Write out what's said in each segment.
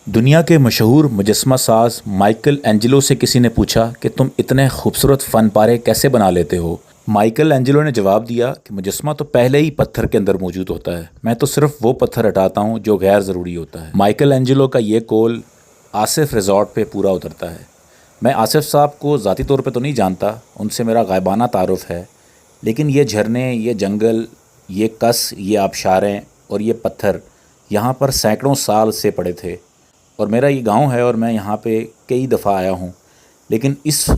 دنیا کے مشہور مجسمہ ساز مائیکل اینجلو سے کسی نے پوچھا کہ تم اتنے خوبصورت فن پارے کیسے بنا لیتے ہو؟ مائیکل اینجلو نے جواب دیا کہ مجسمہ تو پہلے ہی پتھر کے اندر موجود ہوتا ہے، میں تو صرف وہ پتھر ہٹاتا ہوں جو غیر ضروری ہوتا ہے۔ مائیکل اینجلو کا یہ قول آصف ریزورٹ پہ پورا اترتا ہے۔ میں آصف صاحب کو ذاتی طور پہ تو نہیں جانتا، ان سے میرا غائبانہ تعارف ہے، لیکن یہ جھرنے، یہ جنگل، یہ کس، یہ آبشاریں اور یہ پتھر یہاں پر سینکڑوں سال سے پڑے تھے، اور میرا یہ گاؤں ہے اور میں یہاں پہ کئی دفعہ آیا ہوں، لیکن اس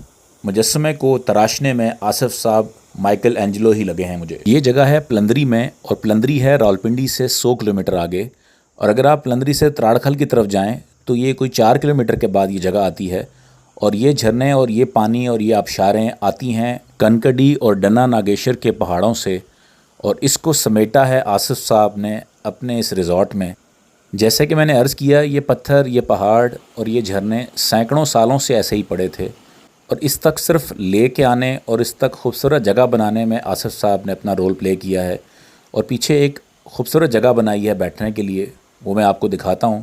مجسمے کو تراشنے میں آصف صاحب مائیکل اینجلو ہی لگے ہیں مجھے۔ یہ جگہ ہے پلندری میں، اور پلندری ہے راولپنڈی سے 100 کلومیٹر آگے، اور اگر آپ پلندری سے تراڑکھل کی طرف جائیں تو یہ کوئی 4 کلومیٹر کے بعد یہ جگہ آتی ہے، اور یہ جھرنے اور یہ پانی اور یہ آبشاریں آتی ہیں کنکڈی اور ڈنا ناگیشر کے پہاڑوں سے، اور اس کو سمیٹا ہے آصف صاحب نے اپنے اس ریزورٹ میں۔ جیسے کہ میں نے عرض کیا، یہ پتھر، یہ پہاڑ اور یہ جھرنے سینکڑوں سالوں سے ایسے ہی پڑے تھے، اور اس تک صرف لے کے آنے اور اس تک خوبصورت جگہ بنانے میں آصف صاحب نے اپنا رول پلے کیا ہے، اور پیچھے ایک خوبصورت جگہ بنائی ہے بیٹھنے کے لیے، وہ میں آپ کو دکھاتا ہوں۔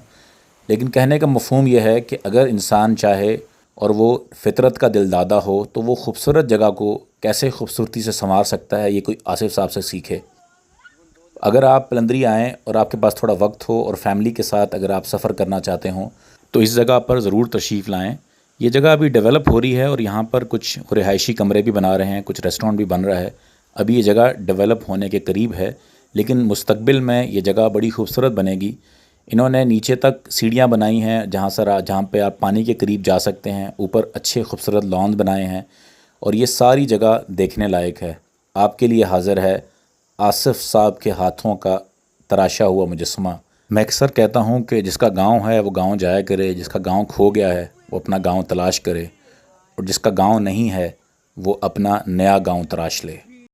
لیکن کہنے کا مفہوم یہ ہے کہ اگر انسان چاہے اور وہ فطرت کا دل دادا ہو تو وہ خوبصورت جگہ کو کیسے خوبصورتی سے سنوار سکتا ہے، یہ کوئی آصف صاحب سے سیکھے۔ اگر آپ پلندری آئیں اور آپ کے پاس تھوڑا وقت ہو اور فیملی کے ساتھ اگر آپ سفر کرنا چاہتے ہوں تو اس جگہ پر ضرور تشریف لائیں۔ یہ جگہ ابھی ڈیولپ ہو رہی ہے اور یہاں پر کچھ رہائشی کمرے بھی بنا رہے ہیں، کچھ ریسٹورینٹ بھی بن رہا ہے۔ ابھی یہ جگہ ڈیولپ ہونے کے قریب ہے، لیکن مستقبل میں یہ جگہ بڑی خوبصورت بنے گی۔ انہوں نے نیچے تک سیڑھیاں بنائی ہیں جہاں پہ آپ پانی کے قریب جا سکتے ہیں، اوپر اچھے خوبصورت لان بنائے ہیں، اور یہ ساری جگہ دیکھنے لائق ہے۔ آپ کے لیے حاضر ہے آصف صاحب کے ہاتھوں کا تراشا ہوا مجسمہ۔ میں اکثر کہتا ہوں کہ جس کا گاؤں ہے وہ گاؤں جایا کرے، جس کا گاؤں کھو گیا ہے وہ اپنا گاؤں تلاش کرے، اور جس کا گاؤں نہیں ہے وہ اپنا نیا گاؤں تراش لے۔